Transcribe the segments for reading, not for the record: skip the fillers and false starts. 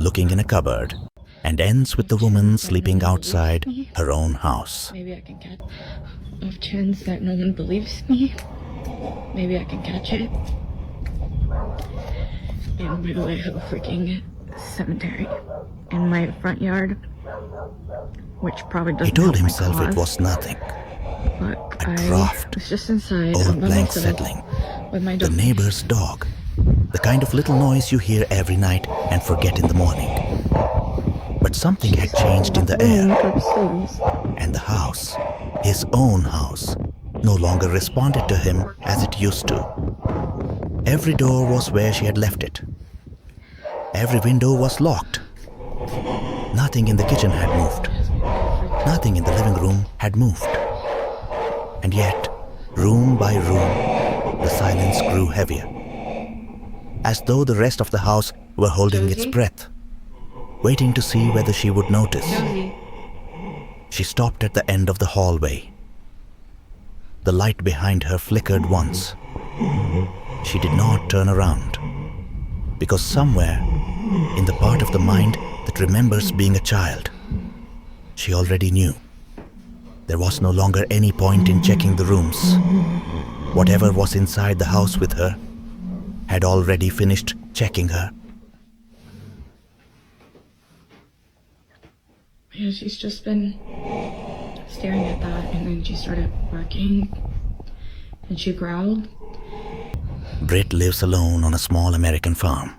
looking in a cupboard, and ends with the woman sleeping outside her own house. Maybe I can catch a chance that no one believes me. Maybe I can catch it. And by the way, I have a freaking cemetery in my front yard, which probably doesn't. He told help my himself cause, it was nothing. but A I draft, was just inside, old by blank myself, settling, with my the dog. neighbor's dog, the kind of little noise you hear every night and forget in the morning. But something had changed in the air, and the house, his own house, no longer responded to him as it used to. Every door was where she had left it. Every window was locked. Nothing in the kitchen had moved. Nothing in the living room had moved. And yet, room by room, the silence grew heavier, as though the rest of the house were holding its breath, waiting to see whether she would notice. She stopped at the end of the hallway. The light behind her flickered once. She did not turn around, because somewhere in the part of the mind that remembers being a child, she already knew. There was no longer any point in checking the rooms. Whatever was inside the house with her had already finished checking her. Yeah, she's just been staring at that, and then she started barking, and she growled. Britt lives alone on a small American farm.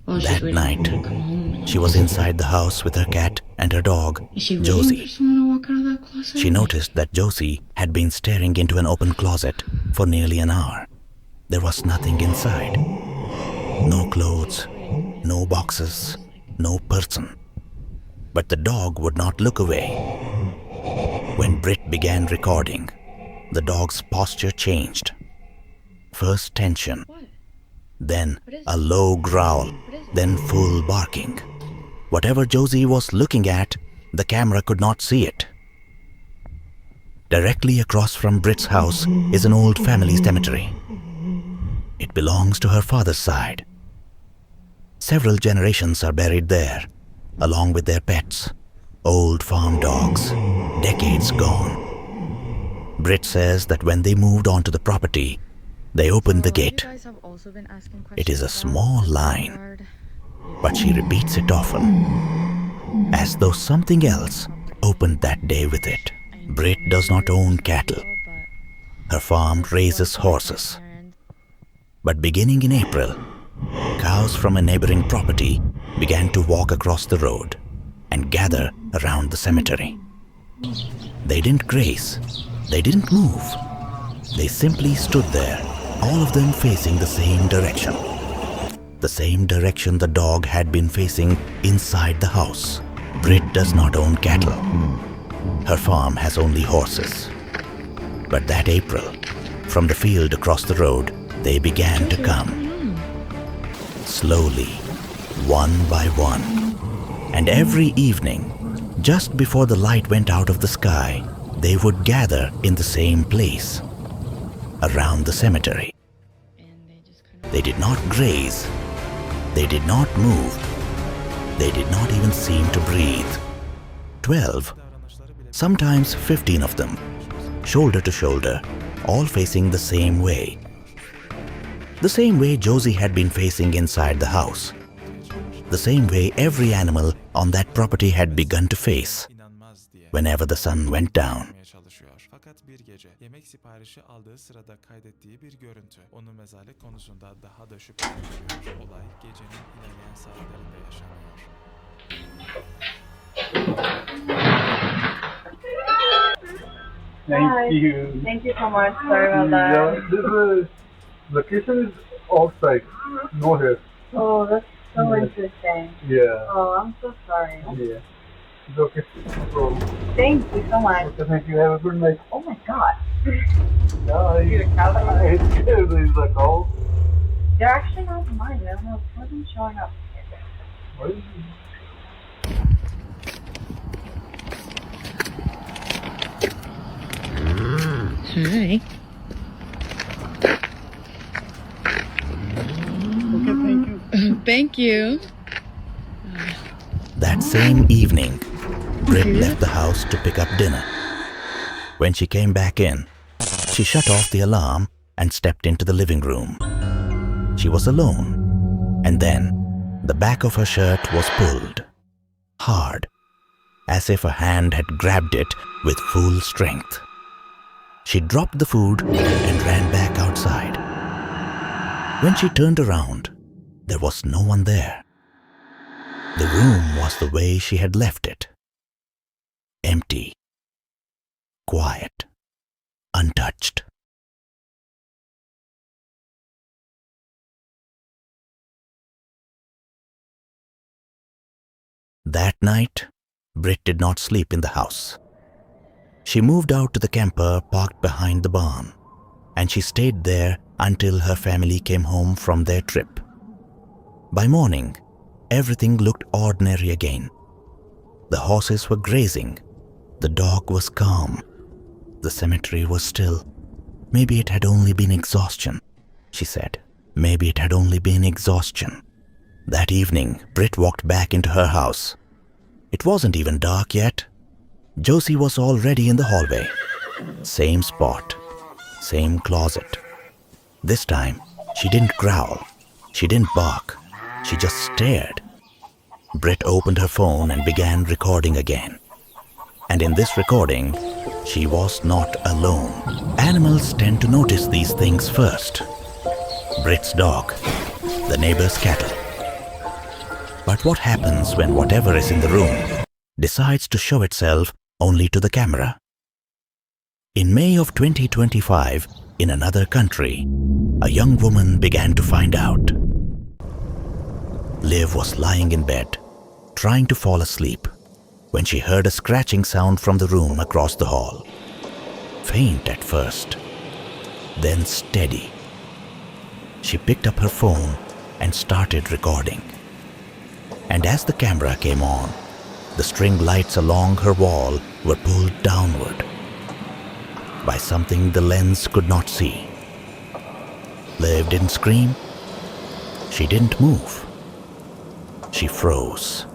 While she's That waiting night, for me to come home. she was inside the house with her cat and her dog, Is she waiting Josie. for someone to walk out of that closet? She noticed that Josie had been staring into an open closet for nearly an hour. There was nothing inside. No clothes, no boxes, no person. But the dog would not look away. When Britt began recording, the dog's posture changed. First tension, then a low growl, then full barking. Whatever Josie was looking at, the camera could not see it. Directly across from Britt's house is an old family cemetery. It belongs to her father's side. Several generations are buried there, along with their pets, old farm dogs, decades gone. Britt says that when they moved onto the property, they opened the gate. It is a small line, but she repeats it often, as though something else opened that day with it. Britt does not own cattle. Her farm raises horses. But beginning in April, cows from a neighboring property began to walk across the road and gather around the cemetery. They didn't graze. They didn't move. They simply stood there, all of them facing the same direction. The same direction the dog had been facing inside the house. Britt does not own cattle. Her farm has only horses. But that April, from the field across the road, they began to come. Slowly, one by one. And every evening, just before the light went out of the sky, they would gather in the same place, around the cemetery. They did not graze. They did not move. They did not even seem to breathe. 12, sometimes 15 of them, shoulder to shoulder, all facing the same way. The same way Josie had been facing inside the house. The same way every animal on that property had begun to face whenever the sun went down. Fakat bir gece yemek siparişi aldığı sırada kaydettiği bir görüntü onu mezarlık konusunda daha da şüphelendiriyor. Olay gecenin ilerleyen saatlerinde yaşanıyor. Thank you. Thank you so much. Sorry about that. Yeah, this location is outside, no here. Oh, that's so Yeah. interesting. Yeah. Oh, I'm so sorry. Yeah. It's okay. No problem. Thank you so much. Okay, thank you. Have a good night. Oh my god. Yeah, See the cow? it's scared. There's a cow. They're actually not mine. I don't know. It wasn't showing up. What is it? Hi. Okay, thank you. Thank you. That same evening, Britt left the house to pick up dinner. When she came back in, she shut off the alarm and stepped into the living room. She was alone, and then the back of her shirt was pulled, hard, as if a hand had grabbed it with full strength. She dropped the food and ran back outside. When she turned around, there was no one there. The room was the way she had left it. Empty, quiet, untouched. That night, Britt did not sleep in the house. She moved out to the camper parked behind the barn, and she stayed there until her family came home from their trip. By morning, everything looked ordinary again. The horses were grazing. The dog was calm. The cemetery was still. Maybe it had only been exhaustion, she said. Maybe it had only been exhaustion. That evening, Britt walked back into her house. It wasn't even dark yet. Josie was already in the hallway. Same spot, same closet. This time, she didn't growl. She didn't bark. She just stared. Britt opened her phone and began recording again. And in this recording, she was not alone. Animals tend to notice these things first. Britt's dog, the neighbor's cattle. But what happens when whatever is in the room decides to show itself only to the camera? In May of 2025, in another country, a young woman began to find out. Liv was lying in bed, trying to fall asleep, when she heard a scratching sound from the room across the hall. Faint at first, then steady. She picked up her phone and started recording. And as the camera came on, the string lights along her wall were pulled downward by something the lens could not see. Liv didn't scream. She didn't move. She froze.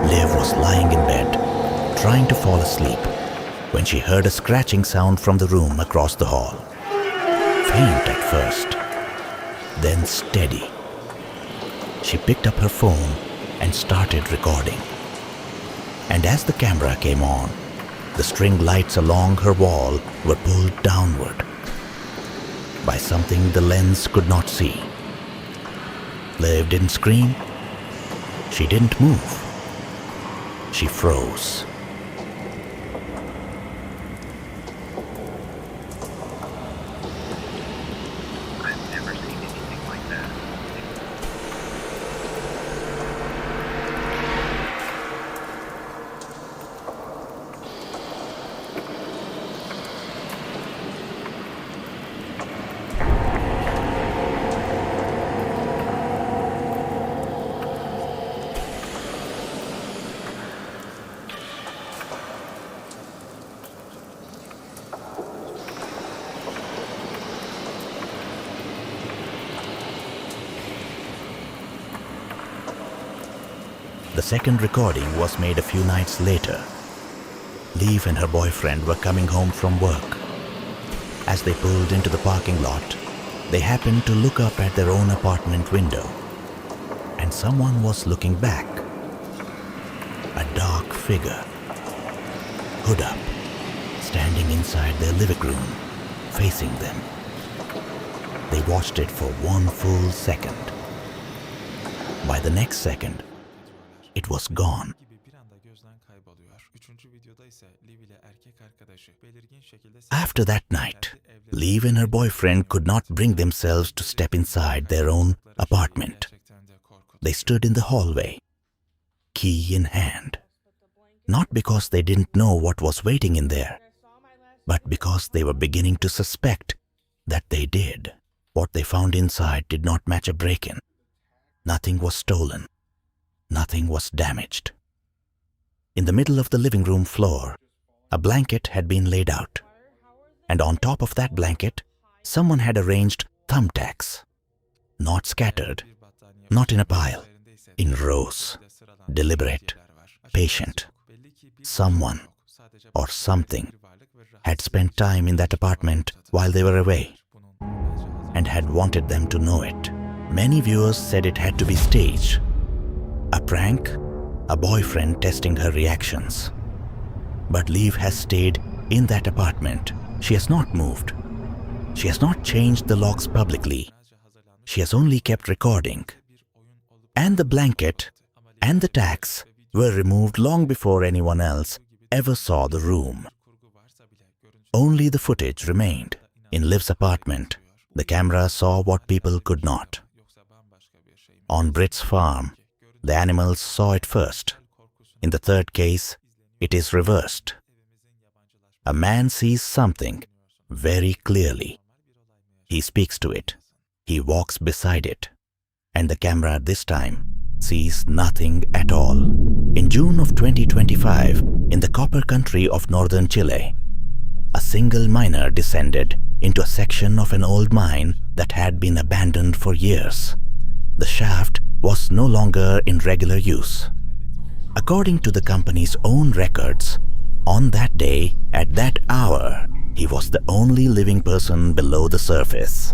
Liv was lying in bed, trying to fall asleep, when she heard a scratching sound from the room across the hall. Faint at first, then steady. She picked up her phone and started recording. And as the camera came on, the string lights along her wall were pulled downward by something the lens could not see. Liv didn't scream. She didn't move. She froze. I've never seen anything like that. The second recording was made a few nights later. Liv and her boyfriend were coming home from work. As they pulled into the parking lot, they happened to look up at their own apartment window, and someone was looking back. A dark figure, hood up, standing inside their living room, facing them. They watched it for one full second. By the next second, it was gone. gibi bir anda gözden kayboluyor. Üçüncü videoda ise Liv ile erkek arkadaşı belirgin şekilde After that night, Liv and her boyfriend could not bring themselves to step inside their own apartment. They stood in the hallway, key in hand. Not because they didn't know what was waiting in there, but because they were beginning to suspect that they did. What they found inside did not match a break-in. Nothing was stolen. Nothing was damaged. In the middle of the living room floor, a blanket had been laid out. And on top of that blanket, someone had arranged thumbtacks. Not scattered, not in a pile, in rows. Deliberate, patient. Someone or something had spent time in that apartment while they were away and had wanted them to know it. Many viewers said it had to be staged. A prank, a boyfriend testing her reactions. But Liv has stayed in that apartment. She has not moved. She has not changed the locks publicly. She has only kept recording. And the blanket and the tacks were removed long before anyone else ever saw the room. Only the footage remained. In Liv's apartment, the camera saw what people could not. On Britt's farm, the animals saw it first. In the third case, it is reversed. A man sees something very clearly. He speaks to it. He walks beside it. And the camera this time sees nothing at all. In June of 2025, in the copper country of northern Chile, a single miner descended into a section of an old mine that had been abandoned for years. The shaft was no longer in regular use. According to the company's own records, on that day, at that hour, he was the only living person below the surface.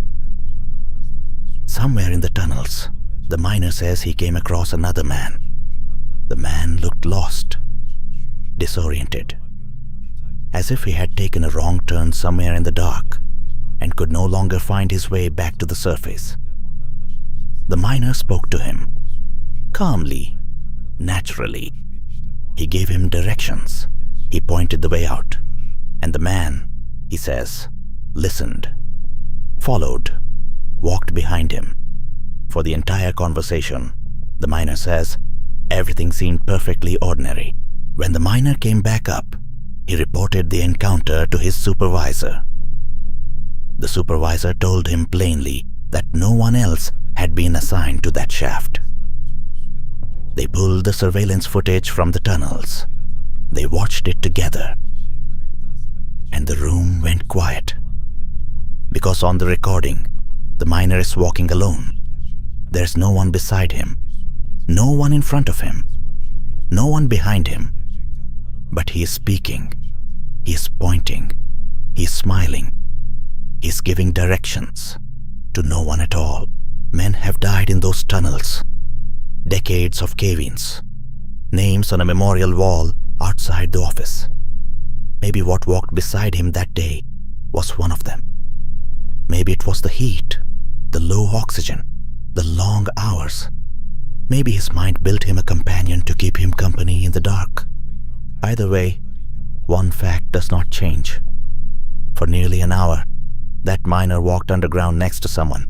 Somewhere in the tunnels, the miner says he came across another man. The man looked lost, disoriented, as if he had taken a wrong turn somewhere in the dark and could no longer find his way back to the surface. The miner spoke to him, calmly, naturally. He gave him directions. He pointed the way out. And the man, he says, listened, followed, walked behind him. For the entire conversation, the miner says, everything seemed perfectly ordinary. When the miner came back up, he reported the encounter to his supervisor. The supervisor told him plainly that no one else had been assigned to that shaft. They pulled the surveillance footage from the tunnels. They watched it together. And the room went quiet. Because on the recording, the miner is walking alone. There's no one beside him, no one in front of him, no one behind him. But he is speaking, he is pointing, he is smiling, he is giving directions to no one at all. Men have died in those tunnels. Decades of cave-ins. Names on a memorial wall outside the office. Maybe what walked beside him that day was one of them. Maybe it was the heat, the low oxygen, the long hours. Maybe his mind built him a companion to keep him company in the dark. Either way, one fact does not change. For nearly an hour, that miner walked underground next to someone.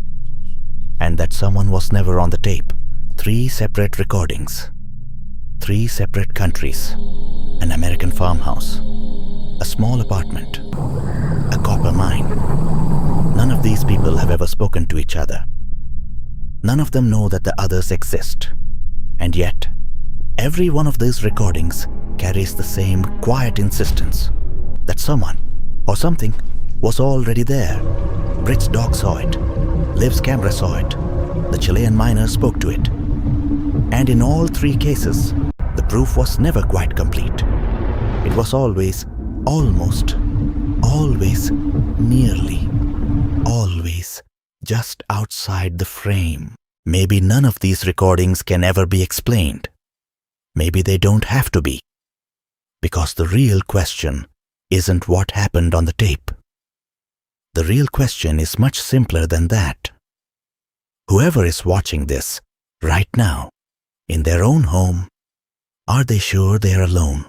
And that someone was never on the tape. 3 separate recordings. 3 separate countries. An American farmhouse. A small apartment. A copper mine. None of these people have ever spoken to each other. None of them know that the others exist. And yet, every one of these recordings carries the same quiet insistence that someone or something was already there. Britt's dog saw it. Liv's camera saw it. The Chilean miner spoke to it. And in all 3 cases, the proof was never quite complete. It was always, almost, always, nearly, always just outside the frame. Maybe none of these recordings can ever be explained. Maybe they don't have to be. Because the real question isn't what happened on the tape. The real question is much simpler than that. Whoever is watching this right now, in their own home, are they sure they are alone?